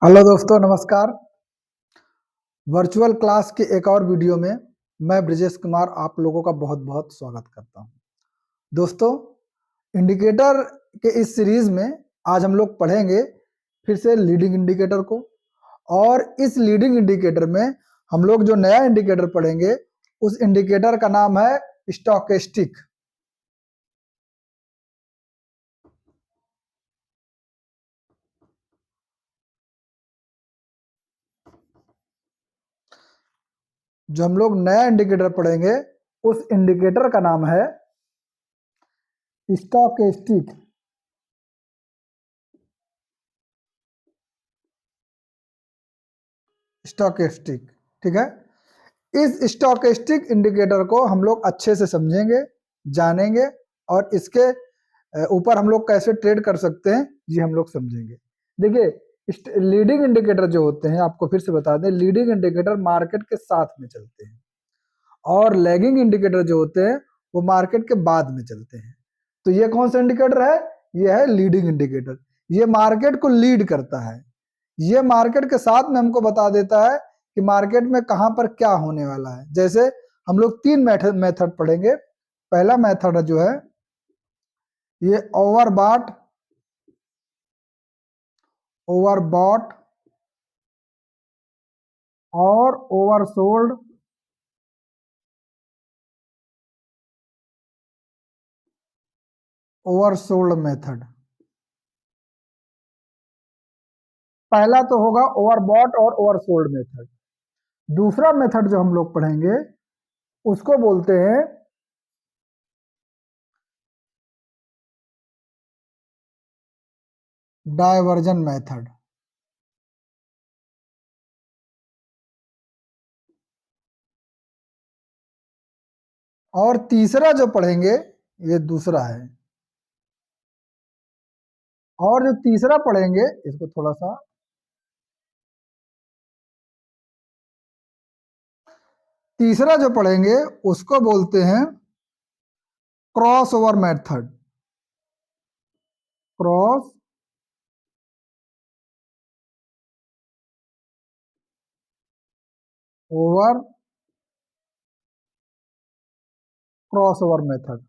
Hello दोस्तों, नमस्कार। Virtual class के एक और वीडियो में मैं ब्रिजेश कुमार आप लोगों का बहुत-बहुत स्वागत करता हूं। दोस्तों, इंडिकेटर के इस सीरीज में आज हम लोग पढ़ेंगे फिर से लीडिंग इंडिकेटर को, और इस लीडिंग इंडिकेटर में हम लोग जो नया इंडिकेटर पढ़ेंगे उस इंडिकेटर का नाम है स्टोकेस्टिक। जो हम लोग नया इंडिकेटर पढ़ेंगे उस इंडिकेटर का नाम है स्टोकेस्टिक। स्टोकेस्टिक, ठीक है। इस स्टोकेस्टिक इंडिकेटर को हम लोग अच्छे से समझेंगे, जानेंगे, और इसके ऊपर हम लोग कैसे ट्रेड कर सकते हैं ये हम लोग समझेंगे। देखिए, लीडिंग इंडिकेटर जो होते हैं, आपको फिर से बता दें, लीडिंग इंडिकेटर मार्केट के साथ में चलते हैं और लैगिंग इंडिकेटर जो होते हैं वो मार्केट के बाद में चलते हैं। तो ये कौन सा इंडिकेटर है? ये है लीडिंग इंडिकेटर। ये मार्केट को लीड करता है। ये मार्केट के साथ में हमको बता देता है कि मार्केट में कहां पर क्या होने वाला है। जैसे हम लोग तीन मेथड पढ़ेंगे। पहला मेथड जो है ये ओवरबॉट, ओवरबॉट और ओवरसोल्ड, ओवरसोल्ड मेथड। पहला तो होगा ओवरबॉट और ओवरसोल्ड मेथड। दूसरा मेथड जो हम लोग पढ़ेंगे उसको बोलते हैं डायवर्जन मेथड। और तीसरा जो पढ़ेंगे ये दूसरा है। और जो तीसरा पढ़ेंगे, इसको थोड़ा सा, तीसरा जो पढ़ेंगे उसको बोलते हैं crossover method. Crossover, crossover method.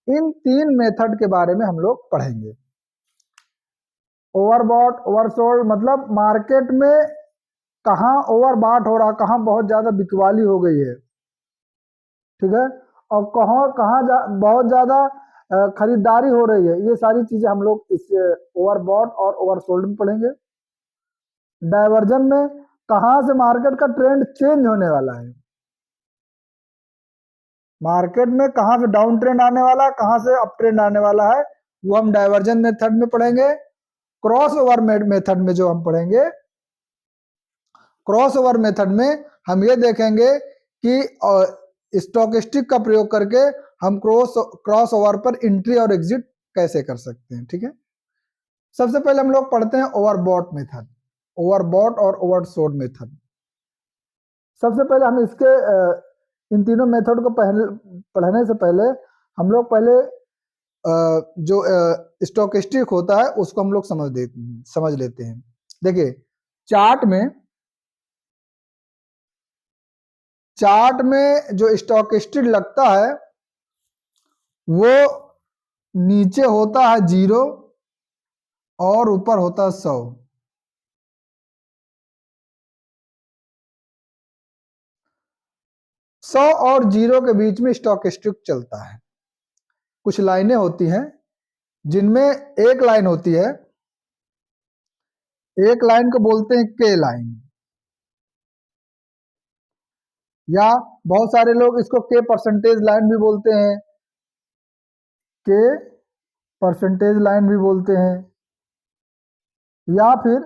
इन तीन मेथड के बारे में हम लोग पढ़ेंगे। ओवरबॉट, ओवरसोल्ड मतलब मार्केट में कहाँ ओवरबॉट हो रहा, कहाँ बहुत ज्यादा बिकवाली हो गई है, ठीक है, और कहाँ कहाँ बहुत ज्यादा खरीदारी हो रही है। ये सारी चीजें हम लोग इस ओवरबॉट और ओवरसोल्ड में पढ़ेंगे। डायवर्जन में कहां से मार्केट का ट्रेंड चेंज होने वाला है, मार्केट में कहां से डाउन ट्रेंड आने वाला है, कहां से अप ट्रेंड आने वाला है, वो हम डायवर्जन मेथड में पढ़ेंगे। क्रॉस ओवर मेथड में जो हम पढ़ेंगे, क्रॉस ओवर मेथड में हम ये देखेंगे कि स्टोकेस्टिक का प्रयोग करके हम क्रॉस ओवर पर एंट्री और एग्जिट कैसे कर सकते हैं, ठीक है। सबसे पहले हम लोग पढ़ते हैं ओवरबॉट मेथड, ओवरबॉट और ओवरसोल्ड मेथड। सबसे पहले हम इसके इन तीनों मेथड को पहले पढ़ने से पहले हम लोग पहले जो स्टोकेस्टिक होता है उसको हम लोग समझ लेते हैं। देखिए, चार्ट में चार्ट में जो स्टोकेस्टिक लगता है वो नीचे होता है 0 और ऊपर होता है 100। 100 और 0 के बीच में स्टोकेस्टिक चलता है। कुछ लाइनें होती हैं जिनमें एक लाइन होती है, एक लाइन को बोलते हैं के लाइन, या बहुत सारे लोग इसको के परसेंटेज लाइन भी बोलते हैं, के परसेंटेज लाइन भी बोलते हैं, या फिर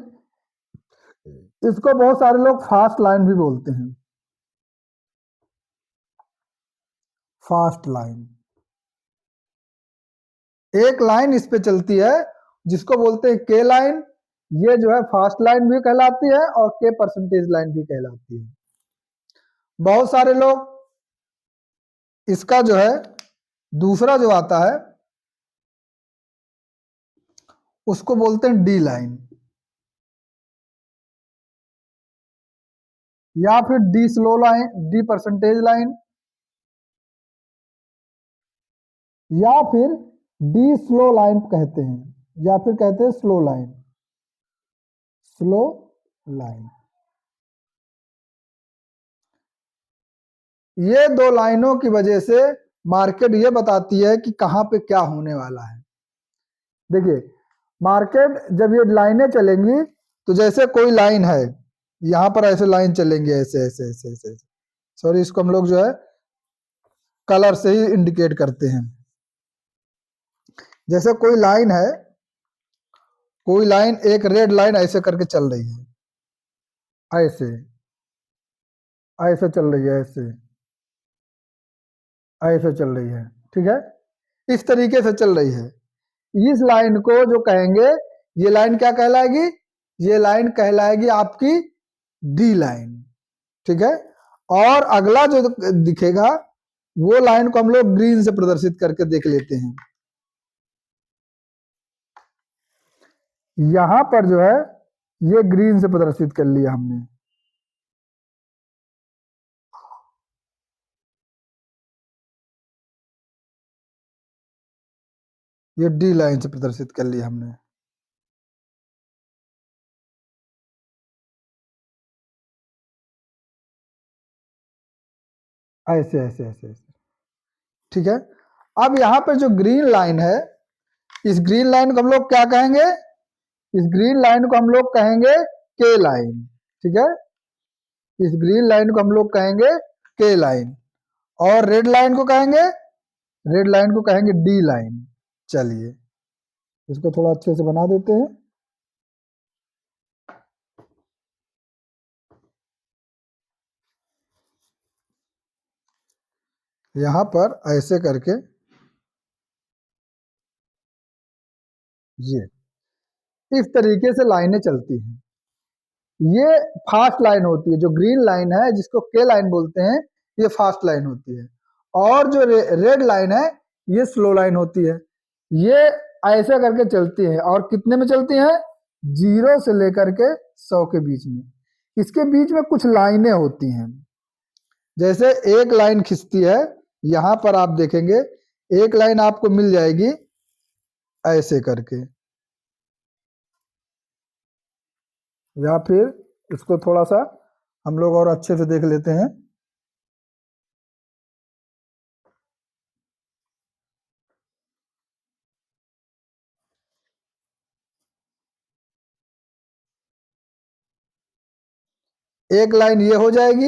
इसको बहुत सारे लोग फास्ट लाइन भी बोलते हैं, फास्ट लाइन। एक लाइन इस पे चलती है जिसको बोलते हैं के लाइन। ये जो है फास्ट लाइन भी कहलाती है और के परसेंटेज लाइन भी कहलाती है। बहुत सारे लोग इसका जो है दूसरा जो आता है उसको बोलते हैं डी लाइन। या फिर D slow line, D percentage line, या फिर डी स्लो लाइन कहते हैं, या फिर कहते हैं स्लो लाइन, स्लो लाइन। ये दो लाइनों की वजह से मार्केट ये बताती है कि कहां पे क्या होने वाला है। देखिए मार्केट जब ये लाइनें चलेंगी तो जैसे कोई लाइन है, यहां पर ऐसे लाइन चलेंगे, ऐसे ऐसे ऐसे ऐसे, सॉरी इसको हम लोग जो है कलर से ही इंडिकेट करते हैं। जैसे कोई लाइन है, कोई लाइन, एक रेड लाइन ऐसे करके चल रही है, ऐसे ऐसे चल रही है, ऐसे ऐसे चल रही है, ठीक है, इस तरीके से चल रही है। इस लाइन को जो कहेंगे, ये लाइन क्या कहलाएगी, ये लाइन कहलाएगी आपकी डी लाइन, ठीक है। और अगला जो दिखेगा वो लाइन को हम लोग ग्रीन से प्रदर्शित करके देख लेते हैं। यहां पर जो है ये ग्रीन से प्रदर्शित कर लिया हमने, ये डी लाइन से प्रदर्शित कर लिया हमने। ऐसे ऐसे ऐसे ऐसे, ठीक है। अब यहाँ पे जो ग्रीन लाइन है, इस ग्रीन लाइन को हम लोग क्या कहेंगे, इस ग्रीन लाइन को हम लोग कहेंगे के लाइन, ठीक है। इस ग्रीन लाइन को हम लोग कहेंगे के लाइन, और रेड लाइन को कहेंगे, रेड लाइन को कहेंगे डी लाइन। चलिए इसको थोड़ा अच्छे से बना देते हैं। यहां पर ऐसे करके ये इस तरीके से लाइनें चलती हैं। ये फास्ट लाइन होती है, जो ग्रीन लाइन है जिसको के लाइन बोलते हैं, ये फास्ट लाइन होती है। और जो रेड लाइन है ये स्लो लाइन होती है। ये ऐसे करके चलती है, और कितने में चलती हैं, 0 से लेकर के 100 के बीच में। इसके बीच में कुछ लाइनें होती हैं, जैसे एक लाइन खिंचती है, यहां पर आप देखेंगे एक लाइन आपको मिल जाएगी ऐसे करके, या फिर इसको थोड़ा सा हम लोग और अच्छे से देख लेते हैं। एक लाइन ये हो जाएगी,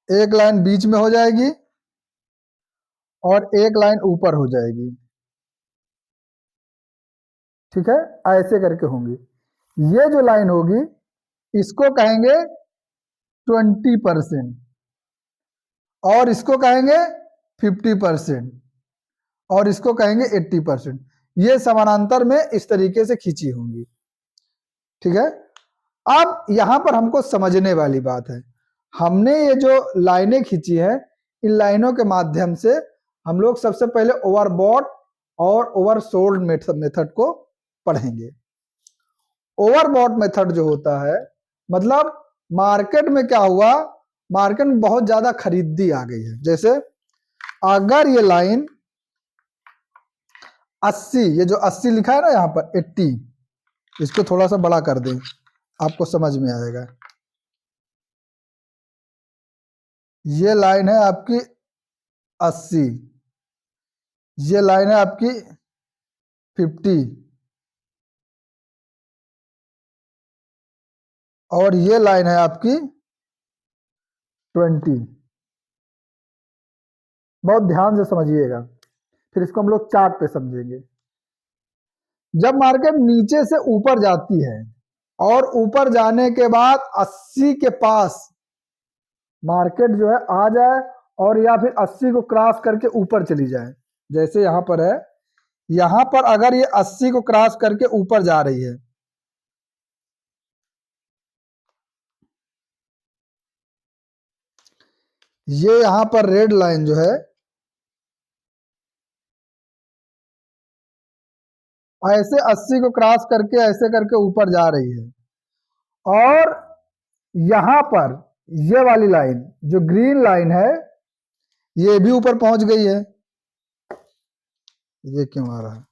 एक लाइन बीच में हो जाएगी, और एक लाइन ऊपर हो जाएगी, ठीक है, ऐसे करके होंगी। ये जो लाइन होगी इसको कहेंगे 20%, और इसको कहेंगे 50%, और इसको कहेंगे 80%। ये समानांतर में इस तरीके से खींची होंगी, ठीक है। अब यहां पर हमको समझने वाली बात है, हमने ये जो लाइनें खींची है, इन लाइनों के माध्यम से हम लोग सबसे पहले ओवरबॉट और ओवरसोल्ड मेथड को पढ़ेंगे। ओवरबॉट मेथड जो होता है, मतलब मार्केट में क्या हुआ, मार्केट में बहुत ज्यादा खरीदी आ गई है। जैसे अगर ये लाइन 80, ये जो 80 लिखा है ना यहाँ पर 80, इसको थोड़ा सा बड़ा कर दें, आपको समझ में आएगा। ये लाइन है आपकी 80, ये लाइन है आपकी 50, और ये लाइन है आपकी 20। बहुत ध्यान से समझिएगा, फिर इसको हम लोग चार्ट पे समझेंगे। जब मार्केट नीचे से ऊपर जाती है, और ऊपर जाने के बाद 80 के पास मार्केट जो है आ जाए, और या फिर 80 को क्रॉस करके ऊपर चली जाए, जैसे यहां पर है, यहां पर अगर ये 80 को क्रॉस करके ऊपर जा रही है, ये यहां पर रेड लाइन जो है ऐसे 80 को क्रॉस करके ऐसे करके ऊपर जा रही है, और यहां पर ये वाली लाइन जो ग्रीन लाइन है ये भी ऊपर पहुंच गई है। ये क्यों आ रहा है?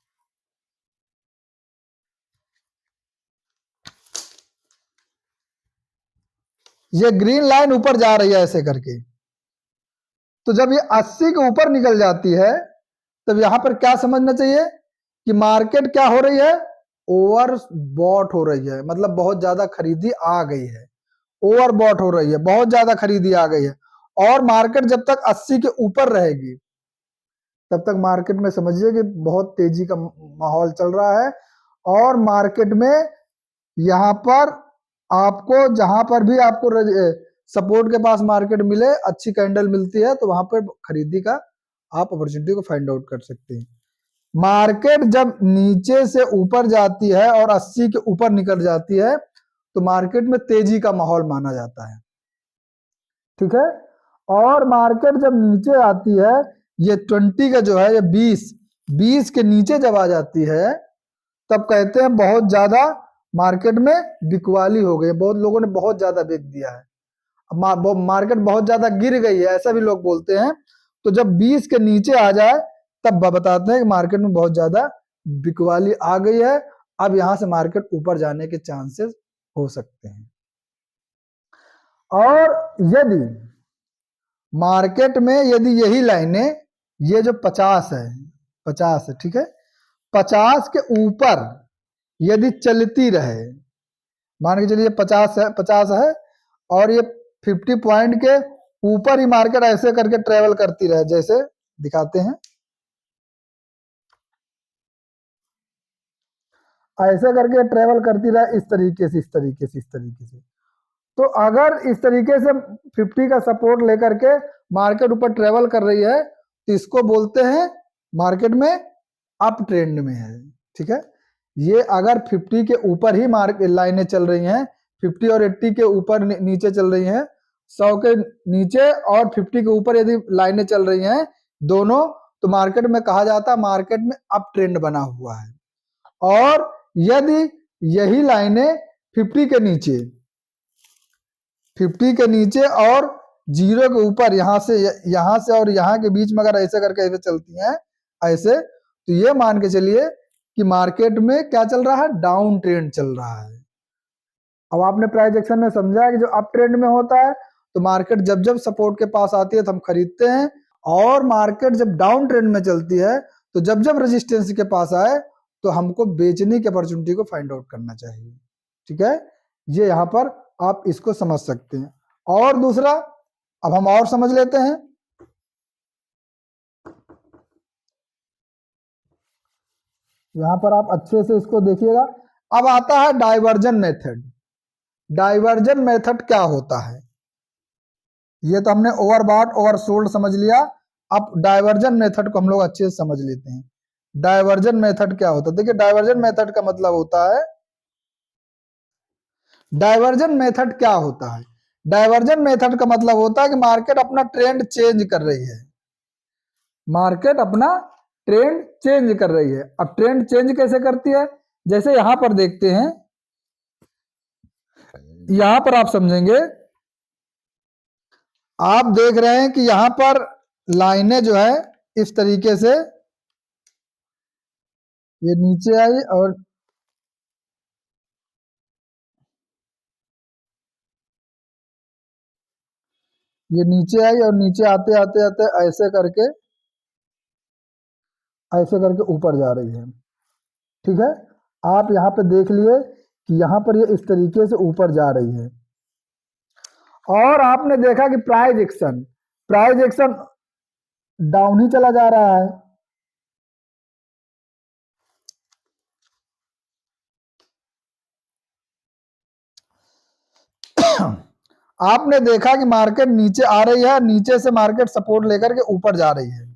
ये ग्रीन लाइन ऊपर जा रही है ऐसे करके। तो जब ये 80 के ऊपर निकल जाती है तब यहां पर क्या समझना चाहिए कि मार्केट क्या हो रही है, ओवर बॉट हो रही है, मतलब बहुत ज्यादा खरीदी आ गई है, ओवर बॉट हो रही है, बहुत ज्यादा खरीदी आ गई है। और मार्केट जब तक 80 के ऊपर रहेगी तब तक मार्केट में समझिए कि बहुत तेजी का माहौल चल रहा है। और मार्केट में यहाँ पर आपको जहां पर भी आपको सपोर्ट के पास मार्केट मिले, अच्छी कैंडल मिलती है तो वहां पर खरीदी का आप अपॉर्चुनिटी को फाइंड आउट कर सकते हैं। मार्केट जब नीचे से ऊपर जाती है और 80 के ऊपर निकल जाती है तो मार्केट में तेजी का माहौल माना जाता है, ठीक है। और मार्केट जब नीचे आती है, ये 20 का जो है ये 20 के नीचे जब आ जाती है तब कहते हैं बहुत ज्यादा मार्केट में बिकवाली हो गई, बहुत लोगों ने बहुत ज्यादा बेच दिया है, मार्केट बहुत ज्यादा गिर गई है, ऐसा भी लोग बोलते हैं। तो जब 20 के नीचे आ जाए तब बताते हैं कि मार्केट में बहुत ज्यादा बिकवाली आ गई है, अब यहां से मार्केट ऊपर जाने के चांसेस हो सकते हैं। और यदि मार्केट में यदि यही लाइनें, ये जो 50 है, ठीक है, 50 के ऊपर यदि चलती रहे, मान के चलिए 50 है और ये 50 पॉइंट के ऊपर ही मार्केट ऐसे करके ट्रेवल करती रहे, जैसे दिखाते हैं, ऐसे करके ट्रेवल करती रहे इस तरीके से, इस तरीके से। तो अगर इस तरीके से 50 का सपोर्ट लेकर के मार्केट ऊपर ट्रेवल कर रही है तो इसको बोलते हैं मार्केट में अप ट्रेंड में है, ठीक है। ये अगर 50 के ऊपर ही मार्केट लाइनें चल रही हैं, 50 और 80 के ऊपर नीचे चल रही हैं, 100 के नीचे और 50 के ऊपर यदि लाइनें चल रही हैं दोनों, तो मार्केट में कहा जाता है मार्केट में अप ट्रेंड बना हुआ है। और यदि यही लाइनें 50 के नीचे, 50 के नीचे और 0 के ऊपर, यहां से और यहां के बीच में अगर ऐसे करके ऐसे चलती हैं ऐसे, तो ये मान के चलिए कि मार्केट में क्या चल रहा है, डाउन ट्रेंड चल रहा है। अब आपने प्राइस एक्शन में समझा कि जो अप ट्रेंड में होता है तो मार्केट जब जब सपोर्ट के पास आती है तो हम खरीदते हैं, और मार्केट जब डाउन ट्रेंड में चलती है तो जब जब रेजिस्टेंस के पास आए तो हमको बेचने की अपॉर्चुनिटी को फाइंड आउट करना चाहिए, ठीक है। ये यहाँ पर आप इसको समझ सकते हैं। और दूसरा, अब हम और समझ लेते हैं। यहां पर आप अच्छे से इसको देखिएगा। अब आता है डाइवर्जन मेथड। डाइवर्जन मेथड क्या होता है, ये तो हमने ओवरबॉट ओवरसोल्ड समझ लिया। अब डाइवर्जन मेथड को हम लोग अच्छे से समझ लेते हैं। डाइवर्जन मेथड क्या होता है, देखिए डाइवर्जन मेथड का मतलब होता है, डाइवर्जन मेथड क्या होता है, डाइवर्जन मेथड का मतलब होता है कि मार्केट अपना ट्रेंड चेंज कर रही है, मार्केट अपना ट्रेंड चेंज कर रही है। अब ट्रेंड चेंज कैसे करती है, जैसे यहां पर देखते हैं, यहां पर आप समझेंगे, आप देख रहे हैं कि यहां पर लाइनें जो है इस तरीके से ये नीचे आई और ये नीचे आई और नीचे आते आते आते ऐसे करके ऊपर जा रही है, ठीक है। आप यहाँ पे देख लिए कि यहाँ पर ये इस तरीके से ऊपर जा रही है। और आपने देखा कि प्राइस एक्शन डाउन ही चला जा रहा है। आपने देखा कि मार्केट नीचे आ रही है, नीचे से मार्केट सपोर्ट लेकर के ऊपर जा रही है।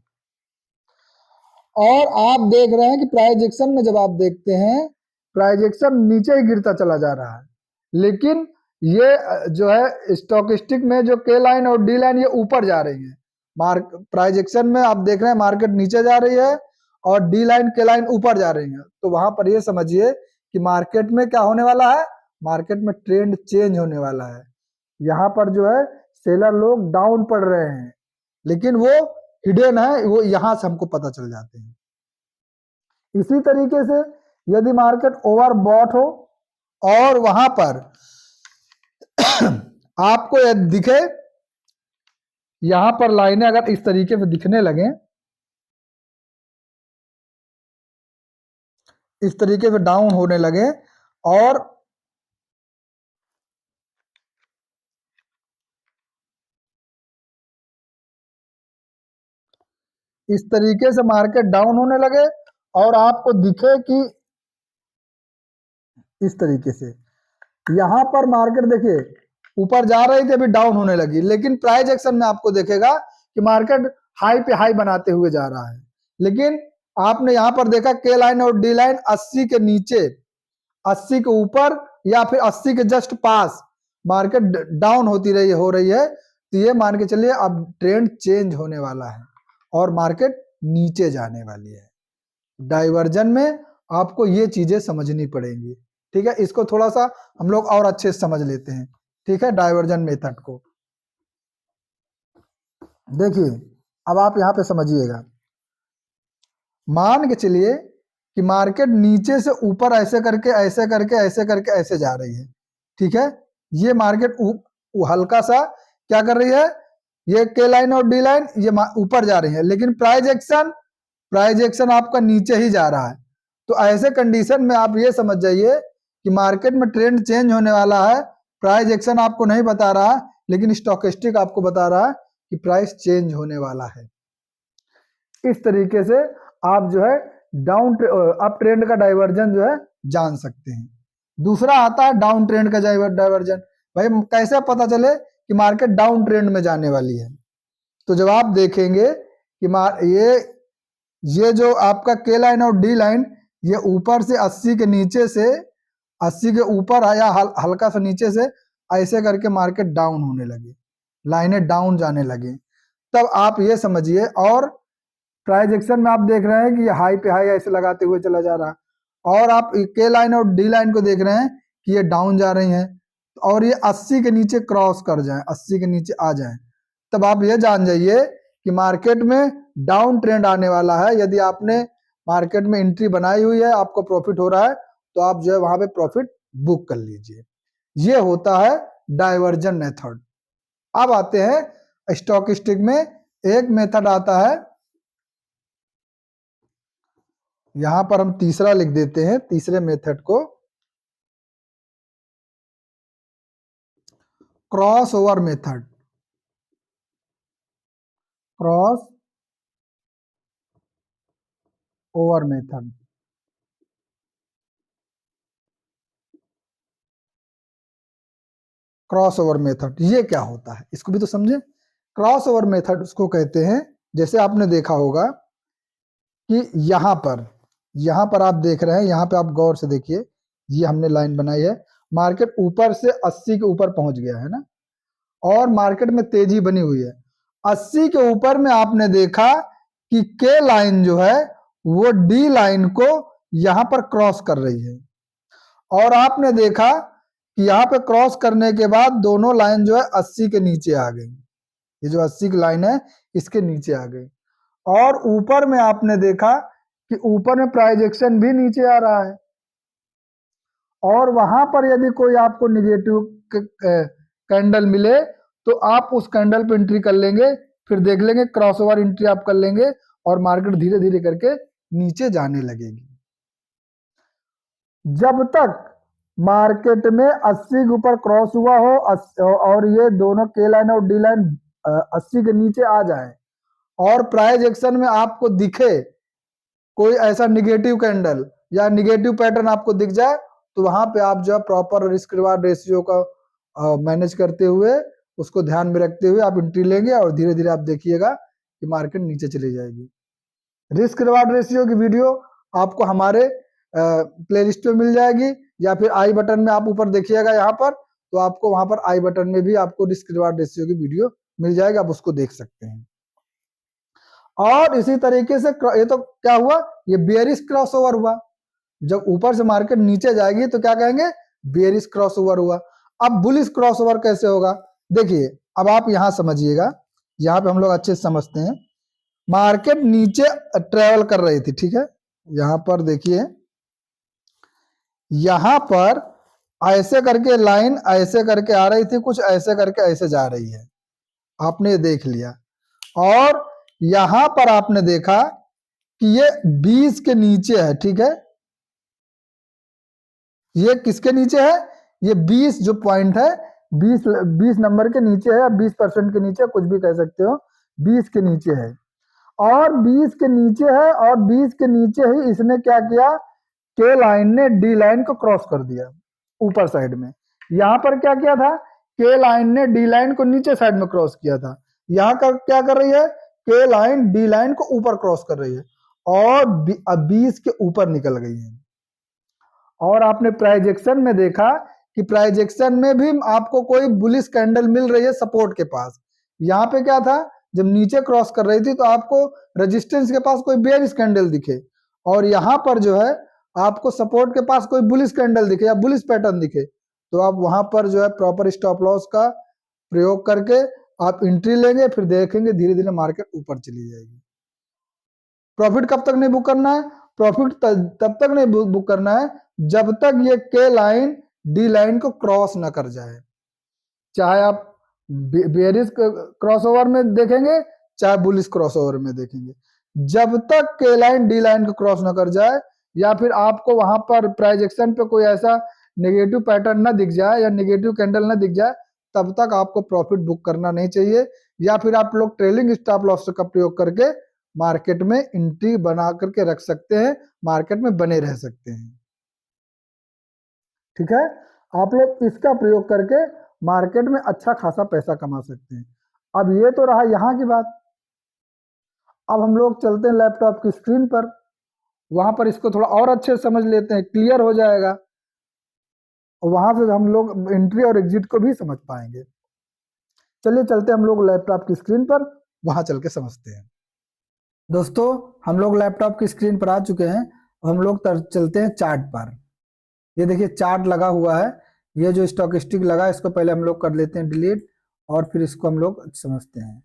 और आप देख रहे हैं कि प्राइस एक्शन में जब आप देखते हैं प्राइस एक्शन नीचे ही गिरता चला जा रहा है, लेकिन ये जो है स्टॉकिस्टिक में जो के लाइन और डी लाइन ये ऊपर जा रही है। प्राइस एक्शन में आप देख रहे हैं मार्केट नीचे जा रही है और डी लाइन के लाइन ऊपर जा रही है, तो वहां पर ये समझिए कि मार्केट में क्या होने वाला है, मार्केट में ट्रेंड चेंज होने वाला है। यहाँ पर जो है सेलर लोग डाउन पड़ रहे हैं, लेकिन वो हिडन है, वो यहाँ से हमको पता चल जाते हैं। इसी तरीके से यदि मार्केट ओवर बॉट हो और वहां पर आपको यदि दिखे, यहां पर लाइनें अगर इस तरीके से दिखने लगे, इस तरीके से डाउन होने लगे और इस तरीके से मार्केट डाउन होने लगे और आपको दिखे कि इस तरीके से यहां पर मार्केट देखिए ऊपर जा रही थी, अभी डाउन होने लगी, लेकिन प्राइस एक्शन में आपको देखेगा कि मार्केट हाई पे हाई बनाते हुए जा रहा है। लेकिन आपने यहां पर देखा के लाइन और डी लाइन 80 के नीचे, 80 के ऊपर या फिर 80 के जस्ट पास मार्केट डाउन हो रही है, तो ये मान के चलिए अब ट्रेंड चेंज होने वाला है और मार्केट नीचे जाने वाली है। डाइवर्जन में आपको ये चीजें समझनी पड़ेंगी, ठीक है। इसको थोड़ा सा हम लोग और अच्छे से समझ लेते हैं, ठीक है, डाइवर्जन मेथड को। देखिए अब आप यहां पे समझिएगा, मान के चलिए कि मार्केट नीचे से ऊपर ऐसे करके ऐसे करके ऐसे करके ऐसे जा रही है, ठीक है। ये मार्केट हल्का सा क्या कर रही है, ये के लाइन और डी लाइन ये ऊपर जा रही है, लेकिन प्राइस एक्शन आपका नीचे ही जा रहा है। तो ऐसे कंडीशन में आप ये समझ जाइए कि मार्केट में ट्रेंड चेंज होने वाला है। प्राइस एक्शन आपको नहीं बता रहा, लेकिन स्टोकेस्टिक आपको बता रहा है कि प्राइस चेंज होने वाला है। इस तरीके से आप जो है अप ट्रेंड का डाइवर्जन जो है जान सकते हैं। दूसरा आता है डाउन ट्रेंड का डाइवर्जन। भाई कैसे पता चले कि मार्केट डाउन ट्रेंड में जाने वाली है? तो जब आप देखेंगे कि ये जो आपका के लाइन और डी लाइन ये ऊपर से 80 के नीचे से 80 के ऊपर आया, हल्का सा नीचे से ऐसे करके मार्केट डाउन होने लगी, लाइनें डाउन जाने लगी, तब आप ये समझिए। और प्राइस एक्शन में आप देख रहे हैं कि हाई पे हाई ऐसे लगाते हुए चला जा रहा है, और आप के लाइन और डी लाइन को देख रहे हैं कि ये डाउन जा रही हैं, और ये 80 के नीचे क्रॉस कर जाएं, 80 के नीचे आ जाएं, तब आप ये जान जाइए कि मार्केट में डाउन ट्रेंड आने वाला है। यदि आपने मार्केट में एंट्री बनाई हुई है, आपको प्रॉफिट हो रहा है, तो आप जो है वहां पे प्रॉफिट बुक कर लीजिए। ये होता है डाइवर्जन मेथड। अब आते हैं स्टॉकिस्टिक में, एक मेथड आता है, यहां पर हम तीसरा लिख देते हैं, तीसरे मेथड को cross over method. Crossover method, crossover method ये क्या होता है, इसको भी तो समझे। क्रॉस ओवर मेथड उसको कहते हैं, जैसे आपने देखा होगा कि यहां पर आप देख रहे हैं, यहां पे आप गौर से देखिए, ये हमने लाइन बनाई है, मार्केट ऊपर से 80 के ऊपर पहुंच गया है ना, और मार्केट में तेजी बनी हुई है। 80 के ऊपर में आपने देखा कि के लाइन जो है वो डी लाइन को यहां पर क्रॉस कर रही है, और आपने देखा कि यहाँ पे क्रॉस करने के बाद दोनों लाइन जो है 80 के नीचे आ गई, ये जो 80 की लाइन है इसके नीचे आ गई, और ऊपर में आपने देखा कि ऊपर में प्राइस एक्शन भी नीचे आ रहा है, और वहां पर यदि कोई आपको निगेटिव कैंडल मिले तो आप उस कैंडल पे एंट्री कर लेंगे, फिर देख लेंगे क्रॉसओवर एंट्री आप कर लेंगे, और मार्केट धीरे धीरे करके नीचे जाने लगेगी। जब तक मार्केट में 80 के ऊपर क्रॉस हुआ हो और ये दोनों के लाइन और डी लाइन 80 के नीचे आ जाए, और प्राइस एक्शन में आपको दिखे कोई ऐसा निगेटिव कैंडल या निगेटिव पैटर्न आपको दिख जाए, तो वहां पे आप जो है प्रॉपर रिस्क रिवार्ड रेशियो का मैनेज करते हुए, उसको ध्यान में रखते हुए आप एंट्री लेंगे, और धीरे धीरे आप देखिएगा कि मार्केट नीचे चली जाएगी। रिस्क रिवार्ड रेशियो की वीडियो आपको हमारे प्लेलिस्ट में मिल जाएगी, या फिर आई बटन में आप ऊपर देखिएगा यहाँ पर, तो आपको वहां पर आई बटन में भी आपको रिस्क रिवार्ड रेशियो की वीडियो मिल जाएगी, आप उसको देख सकते हैं। और इसी तरीके से ये तो क्या हुआ, ये बेयरिश क्रॉसओवर हुआ। जब ऊपर से मार्केट नीचे जाएगी तो क्या कहेंगे, बेयरिश क्रॉसओवर हुआ। अब बुलिश क्रॉसओवर कैसे होगा, देखिए अब आप यहां समझिएगा, यहाँ पे हम लोग अच्छे से समझते हैं। मार्केट नीचे ट्रेवल कर रही थी, ठीक है, यहां पर देखिए, यहां पर ऐसे करके लाइन ऐसे करके आ रही थी, कुछ ऐसे करके ऐसे जा रही है, आपने देख लिया। और यहां पर आपने देखा कि ये 20 के नीचे है, ठीक है, ये किसके नीचे है, ये 20 जो पॉइंट है 20 नंबर के नीचे है, 20% के नीचे, कुछ भी कह सकते हो, 20 के नीचे है। और 20 के नीचे है, और 20 के नीचे ही इसने क्या किया, के लाइन ने डी लाइन को क्रॉस कर दिया ऊपर साइड में। यहां पर क्या किया था, के लाइन ने डी लाइन को नीचे साइड में क्रॉस किया था। यहां का क्या कर रही है, के लाइन डी लाइन को ऊपर क्रॉस कर रही है, और 20 के ऊपर निकल गई है। और आपने प्राइजेक्शन में देखा कि प्राइजेक्शन में भी आपको कोई बुलिश कैंडल मिल रही है सपोर्ट के पास। यहाँ पे क्या था, जब नीचे क्रॉस कर रही थी तो आपको रेजिस्टेंस के पास कोई बेयरिश कैंडल दिखे, और यहाँ पर जो है आपको सपोर्ट के पास कोई बुलिश कैंडल दिखे या बुलिश पैटर्न दिखे, तो आप वहां पर जो है प्रॉपर स्टॉप लॉस का प्रयोग करके आप एंट्री लेंगे, फिर देखेंगे धीरे धीरे मार्केट ऊपर चली जाएगी। प्रॉफिट कब तक नहीं बुक करना है, प्रॉफिट तब तक नहीं बुक करना है जब तक ये के लाइन डी लाइन को क्रॉस ना कर जाए। चाहे आप बेयरिश क्रॉसओवर में देखेंगे, चाहे बुलिश क्रॉसओवर में देखेंगे, जब तक के लाइन डी लाइन को क्रॉस ना कर जाए, या फिर आपको वहां पर प्राइस एक्शन पे कोई ऐसा नेगेटिव पैटर्न ना दिख जाए या नेगेटिव कैंडल ना दिख जाए, तब तक आपको प्रॉफिट बुक करना नहीं चाहिए। या फिर आप लोग ट्रेलिंग स्टॉप लॉस का प्रयोग करके मार्केट में एंट्री बना करके रख सकते हैं, मार्केट में बने रह सकते हैं। ठीक है, आप लोग इसका प्रयोग करके मार्केट में अच्छा खासा पैसा कमा सकते हैं। अब ये तो रहा यहाँ की बात। अब हम लोग चलते हैं लैपटॉप की स्क्रीन पर, वहां पर इसको थोड़ा और अच्छे से समझ लेते हैं, क्लियर हो जाएगा, और वहां से हम लोग एंट्री और एग्जिट को भी समझ पाएंगे। चलिए चलते हम लोग लैपटॉप की स्क्रीन पर, वहां चल के समझते हैं। दोस्तों हम लोग लैपटॉप की स्क्रीन पर आ चुके हैं, हम लोग चलते हैं चार्ट पर। ये देखिए चार्ट लगा हुआ है, ये जो स्टॉकेस्टिक लगा है इसको पहले हम लोग कर लेते हैं डिलीट, और फिर इसको हम लोग समझते हैं।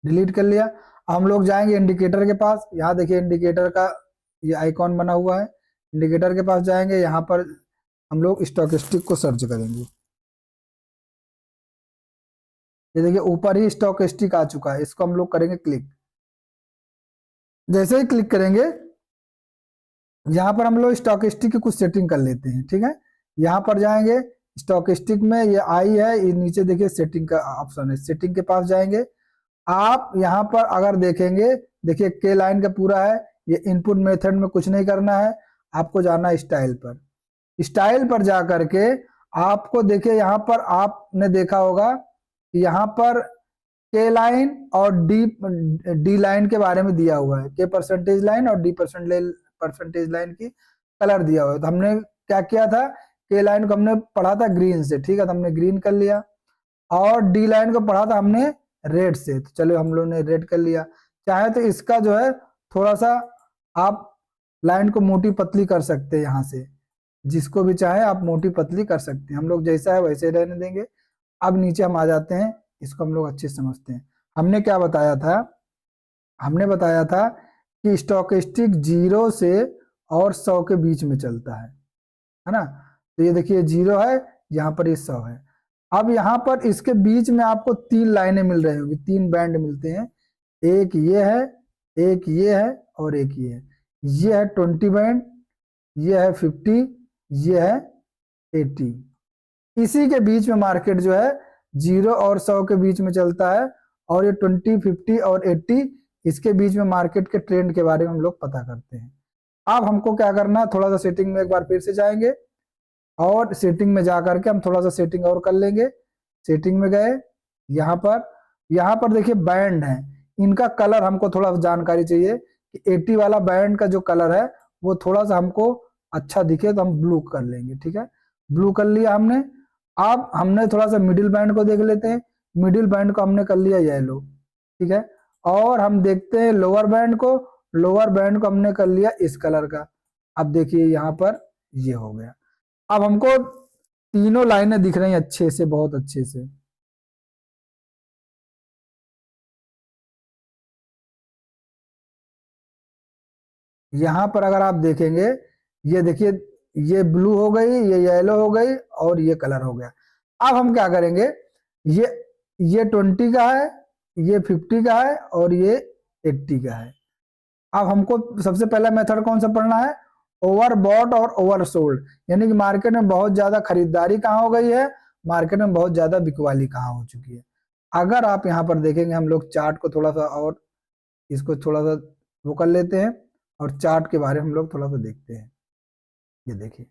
डिलीट कर लिया। हम लोग जाएंगे इंडिकेटर के पास, यहाँ देखिए इंडिकेटर का ये आइकॉन बना हुआ है, इंडिकेटर के पास जाएंगे, यहाँ पर हम लोग स्टॉकेस्टिक को सर्च करेंगे। ये देखिए ऊपर ही स्टॉकेस्टिक आ चुका है, इसको हम लोग करेंगे क्लिक। जैसे ही क्लिक करेंगे, यहाँ पर हम लोग स्टॉकेस्टिक की कुछ सेटिंग कर लेते हैं, ठीक है। यहाँ पर जाएंगे स्टॉकेस्टिक में, ये आई है, ये नीचे देखिए सेटिंग का ऑप्शन है, सेटिंग के पास जाएंगे। आप यहाँ पर अगर देखेंगे, देखिए के लाइन का पूरा है, ये इनपुट मेथड में कुछ नहीं करना है, आपको जाना है स्टाइल पर। स्टाइल पर जा करके आपको देखिए यहाँ पर आपने देखा होगा कि यहाँ पर के लाइन और डी लाइन के बारे में दिया हुआ है, के परसेंटेज लाइन और डी परसेंटेज लाइन की कलर दिया हुआ है। तो हमने क्या किया था, के लाइन को हमने पढ़ा था ग्रीन से, ठीक है, तो हमने ग्रीन कर लिया, और डी लाइन को पढ़ा था हमने रेड से, तो चलो हम लोग ने रेड कर लिया। चाहे तो इसका जो है थोड़ा सा आप लाइन को मोटी पतली कर सकते हैं, यहाँ से जिसको भी चाहे आप मोटी पतली कर सकते हैं, हम लोग जैसा है वैसे रहने देंगे। अब नीचे हम आ जाते हैं, इसको हम लोग अच्छे से समझते हैं। हमने क्या बताया था, हमने बताया था कि स्टॉकेस्टिक 0 से और 100 के बीच में चलता है ना। तो ये देखिए 0 है, यहाँ पर ये 100 है। अब यहाँ पर इसके बीच में आपको 3 लाइनें मिल रही होगी, 3 बैंड मिलते हैं, एक ये है, एक ये है, और एक ये है 20 बैंड, ये है 50, ये है 80। इसी के बीच में मार्केट जो है 0 और 100 के बीच में चलता है, और ये 20, 50 और 80 इसके बीच में मार्केट के ट्रेंड के बारे में हम लोग पता करते हैं। अब हमको क्या करना है, थोड़ा सा सेटिंग में एक बार फिर से जाएंगे, और सेटिंग में जा करके हम थोड़ा सा सेटिंग और कर लेंगे। सेटिंग में गए, यहाँ पर देखिए बैंड है, इनका कलर हमको थोड़ा जानकारी चाहिए कि 80 वाला बैंड का जो कलर है वो थोड़ा सा हमको अच्छा दिखे, तो हम ब्लू कर लेंगे, ठीक है, ब्लू कर लिया हमने। अब हमने थोड़ा सा मिडिल बैंड को देख लेते हैं, मिडिल बैंड को हमने कर लिया येलो, ठीक है, और हम देखते हैं लोअर बैंड को, लोअर बैंड को हमने कर लिया इस कलर का। अब देखिए यहाँ पर ये हो गया। अब हमको तीनों लाइनें दिख रही हैं अच्छे से, बहुत अच्छे से। यहां पर अगर आप देखेंगे, ये देखिए, ये ब्लू हो गई, ये येलो हो गई, और ये कलर हो गया। अब हम क्या करेंगे, ये ये 20 का है, ये 50 का है, और ये 80 का है। अब हमको सबसे पहला मेथड कौन सा पढ़ना है, ओवरबॉट और ओवरसोल्ड, यानी कि मार्केट में बहुत ज्यादा खरीदारी कहाँ हो गई है, मार्केट में बहुत ज्यादा बिकवाली कहाँ हो चुकी है। अगर आप यहाँ पर देखेंगे, हम लोग चार्ट को थोड़ा सा और इसको थोड़ा सा वो कर लेते हैं, और चार्ट के बारे में हम लोग थोड़ा सा देखते हैं। ये देखिए,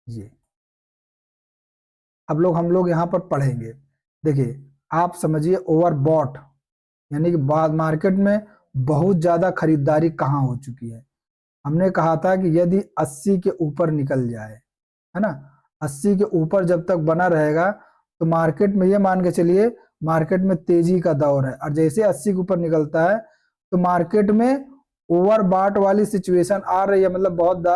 ये अब लोग हम लोग यहाँ पर पढ़ेंगे। देखिए, आप समझिए ओवरबॉट, यानी कि बाद मार्केट में बहुत ज्यादा खरीदारी कहाँ हो चुकी है। हमने कहा था कि यदि 80 के ऊपर निकल जाए, है ना, 80 के ऊपर जब तक बना रहेगा तो मार्केट में, ये मान के चलिए, मार्केट में तेजी का दौर है। और जैसे 80 के ऊपर निकलता है तो मार्केट में ओवरबॉट वाली सिचुएशन आ रही है, मतलब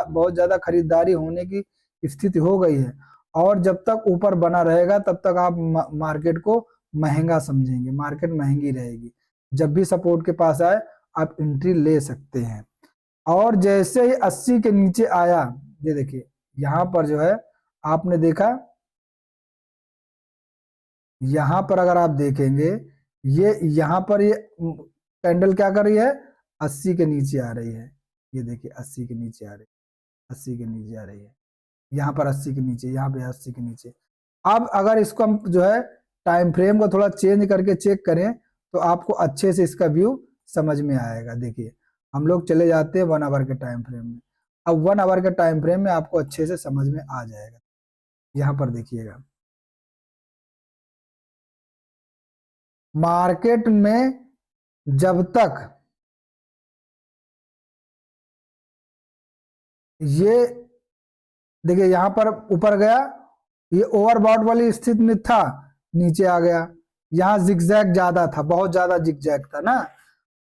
बहुत ज्यादा खरीदारी होने की स्थिति हो गई है। और जब तक ऊपर बना रहेगा तब तक आप मार्केट को महंगा समझेंगे, मार्केट महंगी रहेगी। जब भी सपोर्ट के पास आए आप एंट्री ले सकते हैं। और जैसे ही 80 के नीचे आया, ये देखिए यहां पर जो है, आपने देखा, यहां पर अगर आप देखेंगे, ये यहां पर ये कैंडल क्या कर रही है, 80 के नीचे आ रही है। ये देखिए 80 के नीचे आ रही है, 80 के नीचे आ रही है, यहाँ पर 80 के नीचे, यहाँ पे 80 के नीचे। अब अगर इसको हम जो है टाइम फ्रेम को थोड़ा चेंज करके चेक करें तो आपको अच्छे से इसका व्यू समझ में आएगा। देखिए, हम लोग चले जाते हैं 1 आवर के टाइम फ्रेम में। अब 1 आवर के टाइम फ्रेम में आपको अच्छे से समझ में आ जाएगा। यहाँ पर देखिएगा, मार्केट में जब तक ये, देखिए यहां पर ऊपर गया, ये ओवरबॉट वाली स्थिति में था, नीचे आ गया, यहाँ जिगजैग ज्यादा था, बहुत ज्यादा जिगजैग था ना।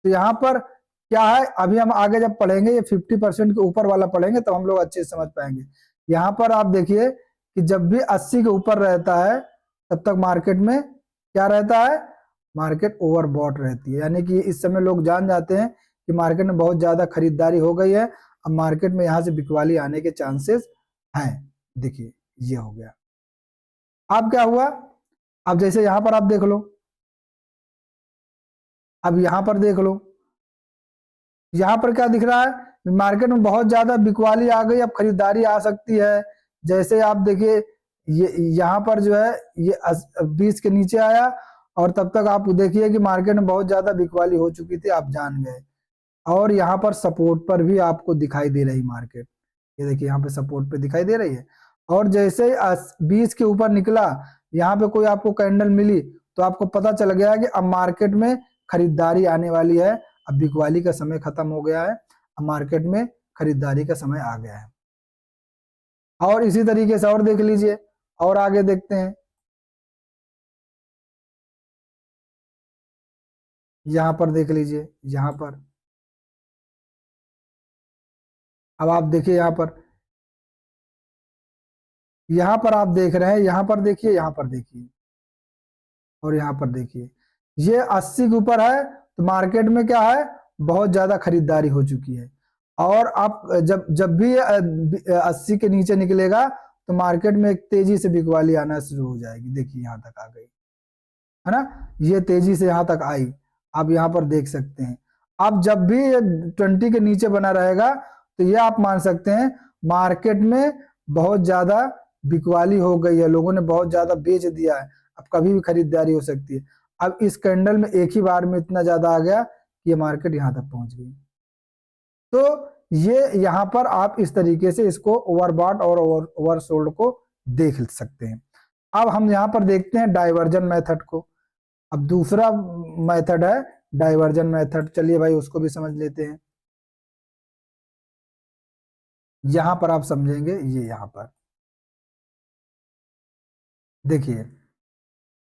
तो यहाँ पर क्या है, अभी हम आगे जब पढ़ेंगे, ये 50% के ऊपर वाला पढ़ेंगे तो हम लोग अच्छे से समझ पाएंगे। यहाँ पर आप देखिए कि जब भी 80 के ऊपर रहता है तब तक मार्केट में क्या रहता है, मार्केट ओवरबॉट रहती है। यानी कि इस समय लोग जान जाते हैं कि मार्केट में बहुत ज्यादा खरीदारी हो गई है, अब मार्केट में यहाँ से बिकवाली आने के चांसेस हैं। देखिए, ये हो गया। अब क्या हुआ, अब जैसे यहां पर आप देख लो, अब यहां पर देख लो, यहां पर क्या दिख रहा है, मार्केट में बहुत ज्यादा बिकवाली आ गई, अब खरीदारी आ सकती है। जैसे आप देखिए, ये यहां पर जो है, ये 20 के नीचे आया, और तब तक आप देखिए कि मार्केट में बहुत ज्यादा बिकवाली हो चुकी थी, आप जान गए। और यहाँ पर सपोर्ट पर भी आपको दिखाई दे रही मार्केट, ये देखिए यहाँ पे सपोर्ट पे दिखाई दे रही है। और जैसे ही 20 के ऊपर निकला, यहाँ पे कोई आपको कैंडल मिली, तो आपको पता चल गया कि अब मार्केट में खरीदारी आने वाली है, अब बिकवाली का समय खत्म हो गया है, अब मार्केट में खरीदारी का समय आ गया है। और इसी तरीके से और देख लीजिए, और आगे देखते हैं, यहाँ पर देख लीजिए, यहाँ पर अब आप देखिए, यहाँ पर आप देख रहे हैं, यहाँ पर देखिए, यहाँ पर देखिए, और यहाँ पर देखिए, ये 80 के ऊपर है तो मार्केट में क्या है, बहुत ज्यादा खरीदारी हो चुकी है। और आप जब जब भी 80 के नीचे निकलेगा तो मार्केट में एक तेजी से बिकवाली आना शुरू हो जाएगी। देखिए यहाँ तक आ गई है ना, ये तेजी से यहाँ तक आई, आप यहाँ पर देख सकते हैं। अब जब भी 20 के नीचे बना रहेगा तो ये आप मान सकते हैं मार्केट में बहुत ज्यादा बिकवाली हो गई है, लोगों ने बहुत ज्यादा बेच दिया है, अब कभी भी खरीदारी हो सकती है। अब इस कैंडल में एक ही बार में इतना ज्यादा आ गया कि ये मार्केट यहाँ तक पहुंच गई। तो ये यहाँ पर आप इस तरीके से इसको ओवरबॉट और ओवरसोल्ड को देख सकते हैं। अब हम यहाँ पर देखते हैं डाइवर्जन मेथड को। अब दूसरा मेथड है डाइवर्जन मेथड, चलिए भाई उसको भी समझ लेते हैं। यहां पर आप समझेंगे, ये यहां पर देखिए,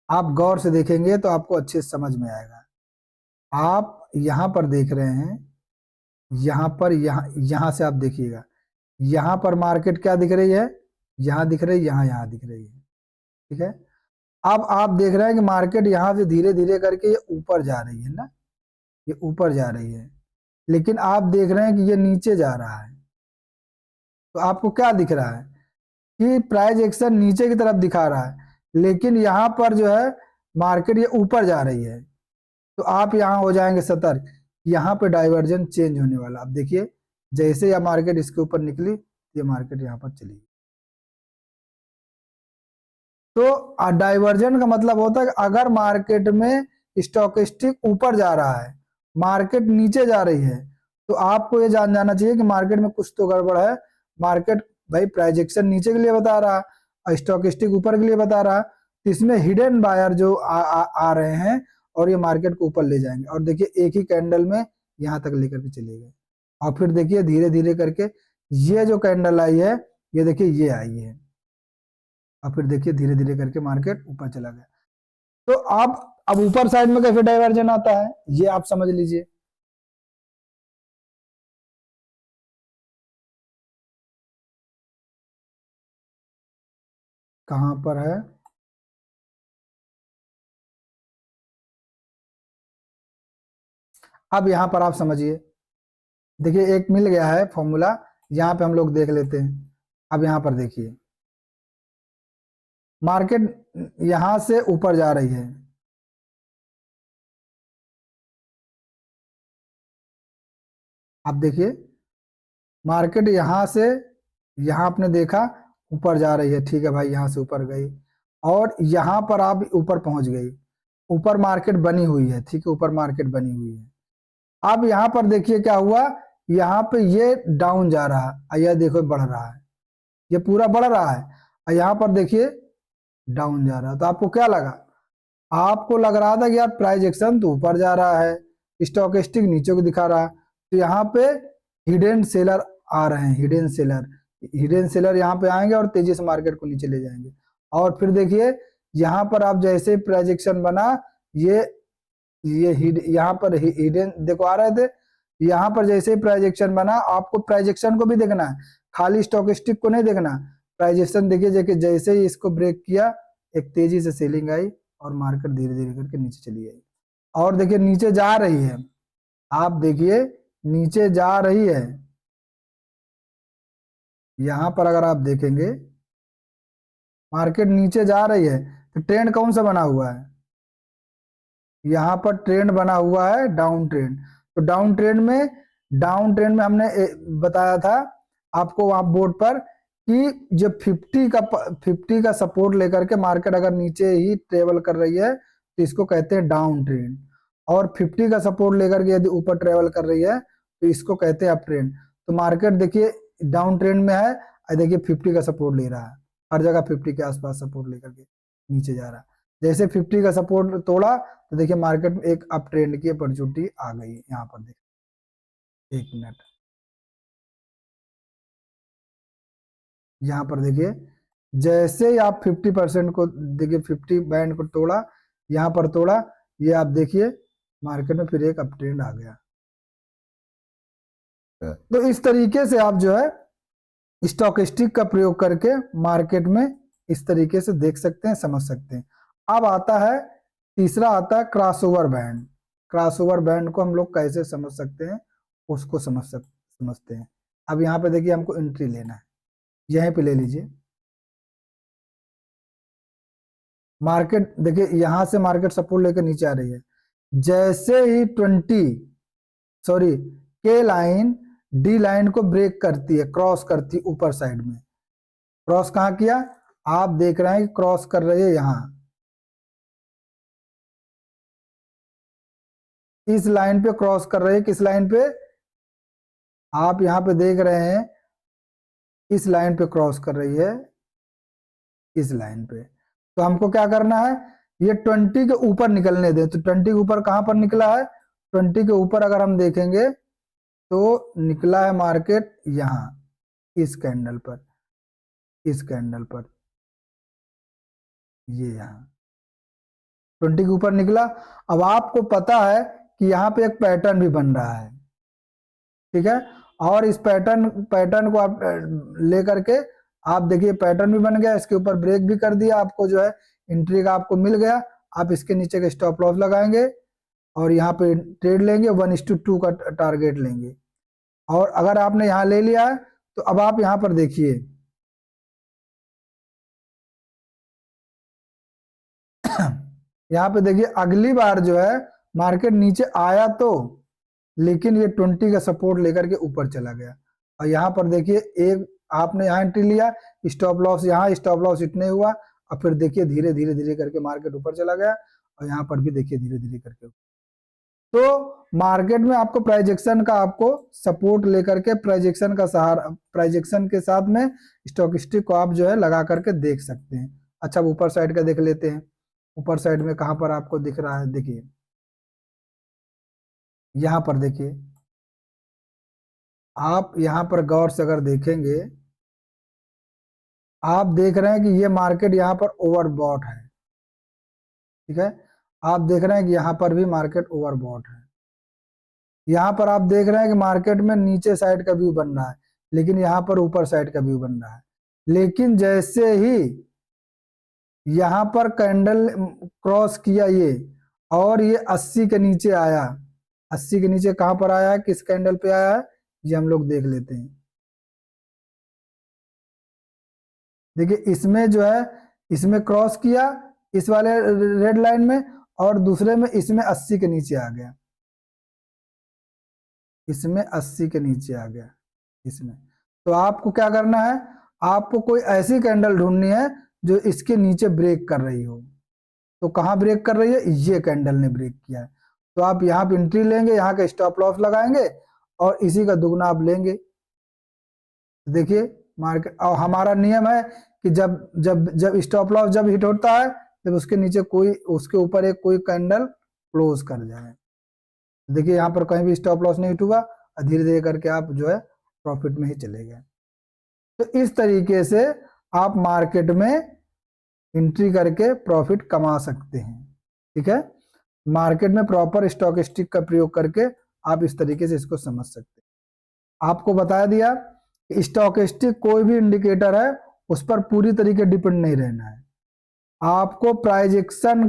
आप गौर से देखेंगे तो आपको अच्छे से समझ में आएगा। आप यहां पर देख रहे हैं, यहां पर, यहां से आप देखिएगा, यहां पर मार्केट क्या दिख रही है, यहाँ दिख रही, यहाँ दिख रही है, ठीक है। अब आप देख रहे हैं कि मार्केट यहाँ से धीरे धीरे करके ये ऊपर जा रही है ना, ये ऊपर जा रही है, लेकिन आप देख रहे हैं कि ये नीचे जा रहा है। तो आपको क्या दिख रहा है कि प्राइस एक्शन नीचे की तरफ दिखा रहा है, लेकिन यहाँ पर जो है मार्केट ये ऊपर जा रही है। तो आप यहाँ हो जाएंगे सतर्क, यहाँ पे डाइवर्जन चेंज होने वाला। अब देखिए जैसे यह मार्केट इसके ऊपर निकली, ये मार्केट यहाँ पर चली। तो डाइवर्जन का मतलब होता है कि अगर मार्केट में स्टॉकेस्टिक ऊपर जा रहा है, मार्केट नीचे जा रही है, तो आपको ये जान जाना चाहिए कि मार्केट में कुछ तो गड़बड़ है। मार्केट भाई प्राइजेक्शन नीचे के लिए बता रहा और स्टॉकेस्टिक ऊपर के लिए बता रहा, तो इसमें हिडन बायर जो आ रहे हैं और ये मार्केट को ऊपर ले जाएंगे। और देखिए एक ही कैंडल में यहाँ तक लेकर के चले गए, और फिर देखिए धीरे धीरे करके ये जो कैंडल आई है, ये देखिए ये आई है, और फिर देखिए धीरे धीरे करके मार्केट ऊपर चला गया। तो आप अब ऊपर साइड में कैसे डाइवर्जन आता है ये आप समझ लीजिए। कहां पर है, अब यहां पर आप समझिए। देखिए एक मिल गया है फॉर्मूला, यहां पे हम लोग देख लेते हैं। अब यहां पर देखिए मार्केट यहां से ऊपर जा रही है, आप देखिए मार्केट यहां से, यहां आपने देखा ऊपर जा रही है, ठीक है भाई, यहां से ऊपर गई और यहां पर आप ऊपर पहुंच गई, ऊपर मार्केट बनी हुई है, ठीक है, ऊपर मार्केट बनी हुई है। अब यहां पर देखिए क्या हुआ, यहाँ पे ये डाउन जा रहा है, यह देखो बढ़ रहा है, ये पूरा बढ़ रहा है, और यहाँ पर देखिए डाउन जा रहा है। तो आपको क्या लगा, आपको लग रहा था कि यार प्राइस एक्शन तो ऊपर जा रहा है, स्टॉकेस्टिक नीचे को दिखा रहा है। तो यहाँ पे हिडन सेलर आ रहे हैं, हिडन सेलर यहाँ पे आएंगे और तेजी से मार्केट को नीचे ले जाएंगे। और फिर देखिए यहाँ पर आप जैसे प्राइस एक्शन बना, ये यहाँ पर हिडन देखो आ रहे थे, यहाँ पर जैसे ही प्राइजेक्शन बना, आपको प्राइजेक्शन को भी देखना है, खाली स्टॉकेस्टिक को नहीं देखना। प्राइजेक्शन देखिए जैसे ही इसको ब्रेक किया, एक तेजी से सेलिंग आई और मार्केट धीरे धीरे करके नीचे चली आई। और देखिए नीचे जा रही है, आप देखिए नीचे जा रही है। यहां पर अगर आप देखेंगे मार्केट नीचे जा रही है, तो ट्रेंड कौन सा बना हुआ है, यहाँ पर ट्रेंड बना हुआ है डाउन ट्रेंड। तो डाउन ट्रेंड में हमने बताया था आपको वहां बोर्ड पर कि जब 50 का सपोर्ट लेकर के मार्केट अगर नीचे ही ट्रेवल कर रही है तो इसको कहते हैं डाउन ट्रेंड, और 50 का सपोर्ट लेकर के यदि ऊपर ट्रेवल कर रही है तो इसको कहते हैं अप ट्रेंड। तो मार्केट देखिए डाउन ट्रेंड में है, देखिए 50 का सपोर्ट ले रहा है, हर जगह 50 के आसपास सपोर्ट लेकर के नीचे जा रहा है। जैसे 50 का सपोर्ट तोड़ा तो देखिए मार्केट में एक अप ट्रेंड की अपॉर्चुनिटी आ गई। यहाँ पर देखिए एक मिनट, यहाँ पर देखिए जैसे ही आप 50% को देखिए 50 बैंड को तोड़ा, यहाँ पर तोड़ा, ये आप देखिए मार्केट में फिर एक अप ट्रेंड आ गया। तो इस तरीके से आप जो है स्टॉकेस्टिक का प्रयोग करके मार्केट में इस तरीके से देख सकते हैं, समझ सकते हैं। अब आता है तीसरा, आता है क्रॉसओवर बैंड। क्रॉसओवर बैंड को हम लोग कैसे समझ सकते हैं उसको समझते हैं। अब यहाँ पे देखिए हमको एंट्री लेना है, यहीं पे ले लीजिए। मार्केट देखिए यहां से मार्केट सपोर्ट लेकर नीचे आ रही है, जैसे ही 20 के लाइन डी लाइन को ब्रेक करती है, क्रॉस करती है ऊपर साइड में, क्रॉस कहाँ किया, आप देख रहे हैं कि क्रॉस कर रही है यहां, इस लाइन पे क्रॉस कर रही है। किस लाइन पे, आप यहां पे देख रहे हैं इस लाइन पे क्रॉस कर रही है, इस लाइन पे। तो हमको क्या करना है, ये 20 के ऊपर निकलने दें। तो 20 के ऊपर कहां पर निकला है, 20 के ऊपर अगर हम देखेंगे तो निकला है मार्केट यहां, इस कैंडल पर, इस कैंडल पर, ये यहां 20 के ऊपर निकला। अब आपको पता है कि यहाँ पे एक पैटर्न भी बन रहा है, ठीक है, और इस पैटर्न को आप लेकर के आप देखिए पैटर्न भी बन गया, इसके ऊपर ब्रेक भी कर दिया, आपको जो है एंट्री का आपको मिल गया। आप इसके नीचे का स्टॉप लॉस लगाएंगे और यहाँ पे ट्रेड लेंगे, 1:2 का टारगेट लेंगे। और अगर आपने यहाँ ले लिया है तो अब आप यहाँ पर देखिए यहाँ पे देखिए अगली बार जो है मार्केट नीचे आया तो, लेकिन ये 20 का सपोर्ट लेकर के ऊपर चला गया। और यहाँ पर देखिए एक आपने यहाँ एंट्री लिया, स्टॉप लॉस यहाँ, स्टॉप लॉस इतने हुआ, और फिर देखिए धीरे धीरे धीरे करके मार्केट ऊपर चला गया। और यहाँ पर भी देखिए धीरे धीरे करके। तो मार्केट में आपको प्राइजेक्शन का आपको सपोर्ट लेकर के प्राइजेक्शन का सहारा, प्राइजेक्शन के साथ में स्टॉकिस्टिक को आप जो है लगा करके देख सकते हैं। अच्छा अब ऊपर साइड का देख लेते हैं। ऊपर साइड में कहां पर आपको दिख रहा है, देखिए यहां पर देखिए, आप यहां पर गौर से अगर देखेंगे, आप देख रहे हैं कि ये मार्केट यहां पर ओवरबॉट है, ठीक है। आप देख रहे हैं कि यहां पर भी मार्केट ओवरबॉट है। यहाँ पर आप देख रहे हैं कि मार्केट में नीचे साइड का व्यू बन रहा है, लेकिन यहाँ पर ऊपर साइड का व्यू बन रहा है। लेकिन जैसे ही यहाँ पर कैंडल क्रॉस किया ये, और ये 80 के नीचे आया, 80 के नीचे कहां पर आया है, किस कैंडल पे आया है, ये हम लोग देख लेते हैं। देखिए इसमें जो है, इसमें क्रॉस किया इस वाले रेड लाइन में, और दूसरे में इसमें 80 के नीचे आ गया, इसमें 80 के नीचे आ गया इसमें। तो आपको क्या करना है, आपको कोई ऐसी कैंडल ढूंढनी है जो इसके नीचे ब्रेक कर रही हो। तो कहाँ ब्रेक कर रही है, ये कैंडल ने ब्रेक किया है। तो आप यहाँ पे एंट्री लेंगे, यहाँ का स्टॉप लॉस लगाएंगे और इसी का दुगना आप लेंगे। देखिए मार्केट, और हमारा नियम है कि जब जब जब स्टॉप लॉस जब हिट होता है, जब उसके नीचे कोई, उसके ऊपर एक कोई कैंडल क्लोज कर जाए। देखिए यहाँ पर कहीं भी स्टॉप लॉस नहीं हिट हुआ, और धीरे धीरे करके आप जो है प्रॉफिट में ही चले गए। तो इस तरीके से आप मार्केट में एंट्री करके प्रॉफिट कमा सकते हैं, ठीक है। मार्केट में प्रॉपर स्टॉकिस्टिक का प्रयोग करके आप इस तरीके से इसको समझ सकते हैं। आपको बता दिया कि स्टॉकिस्टिक कोई भी इंडिकेटर है उस पर पूरी तरीके डिपेंड नहीं रहना है, आपको प्राइजेक्शन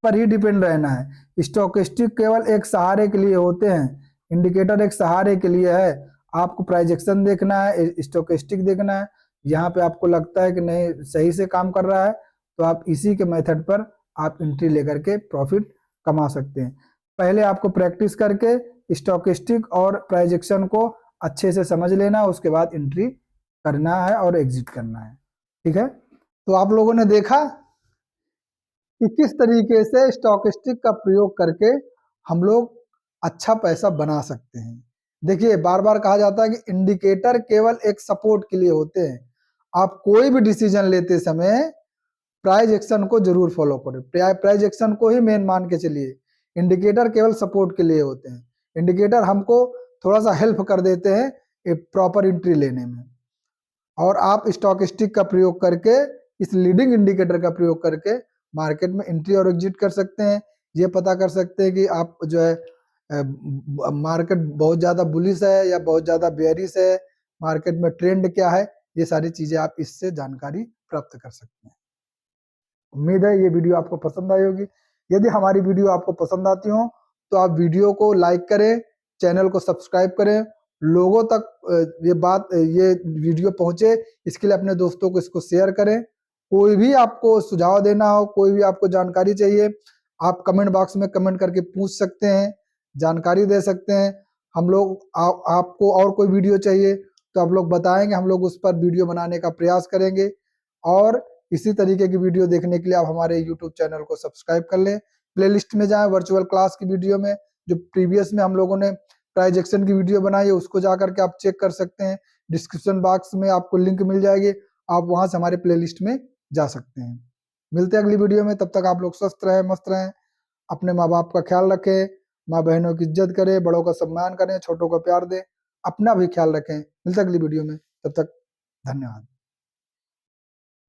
पर ही डिपेंड रहना है। स्टॉकिस्टिक केवल एक सहारे के लिए होते हैं, इंडिकेटर एक सहारे के लिए है। आपको प्राइजेक्शन देखना है, स्टॉकिस्टिक देखना है। यहाँ पे आपको लगता है कि नहीं सही से काम कर रहा है, तो आप इसी के मेथड पर आप एंट्री लेकर के प्रॉफिट कमा सकते हैं। पहले आपको प्रैक्टिस करके स्टॉकिस्टिक और प्राइजेक्शन को अच्छे से समझ लेना, उसके बाद एंट्री करना है और एग्जिट करना है, ठीक है। तो आप लोगों ने देखा कि किस तरीके से स्टॉकिस्टिक का प्रयोग करके हम लोग अच्छा पैसा बना सकते हैं। देखिए बार बार कहा जाता है कि इंडिकेटर केवल एक सपोर्ट के लिए होते हैं। आप कोई भी डिसीजन लेते समय प्राइस एक्शन को जरूर फॉलो करें, प्राइस एक्शन को ही मेन मान के चलिए। इंडिकेटर केवल सपोर्ट के लिए होते हैं, इंडिकेटर हमको थोड़ा सा हेल्प कर देते हैं एक प्रॉपर एंट्री लेने में। और आप स्टॉकिस्टिक का प्रयोग करके, इस लीडिंग इंडिकेटर का प्रयोग करके मार्केट में एंट्री और एग्जिट कर सकते हैं। ये पता कर सकते हैं कि आप जो है मार्केट बहुत ज़्यादा बुलिश है या बहुत ज़्यादा बेयरिश है, मार्केट में ट्रेंड क्या है, ये सारी चीज़ें आप इससे जानकारी प्राप्त कर सकते हैं। उम्मीद है ये वीडियो आपको पसंद आई होगी। यदि हमारी वीडियो आपको पसंद आती हो तो आप वीडियो को लाइक करें, चैनल को सब्सक्राइब करें, लोगों तक ये वीडियो पहुंचे इसके लिए अपने दोस्तों को इसको शेयर करें। कोई भी आपको सुझाव देना हो, कोई भी आपको जानकारी चाहिए, आप कमेंट बॉक्स में कमेंट करके पूछ सकते हैं, जानकारी दे सकते हैं। हम लोग आपको और कोई वीडियो चाहिए तो आप लोग बताएंगे, हम लोग उस पर वीडियो बनाने का प्रयास करेंगे। और इसी तरीके की वीडियो देखने के लिए आप हमारे यूट्यूब चैनल को सब्सक्राइब कर लें। प्लेलिस्ट में जाएं, वर्चुअल क्लास की वीडियो में जो प्रीवियस में हम लोगों ने प्राइस एक्शन की वीडियो बनाई है उसको जा करके आप चेक कर सकते हैं। डिस्क्रिप्शन बॉक्स में आपको लिंक मिल जाएगी, आप वहां से हमारे प्लेलिस्ट में जा सकते हैं। मिलते हैं अगली वीडियो में, तब तक आप लोग स्वस्थ रहें, मस्त रहें, अपने माँ बाप का ख्याल रखें, माँ बहनों की इज्जत करें, बड़ों का सम्मान करें, छोटों को प्यार दें, अपना भी ख्याल रखें। मिलते हैं अगली वीडियो में, तब तक धन्यवाद।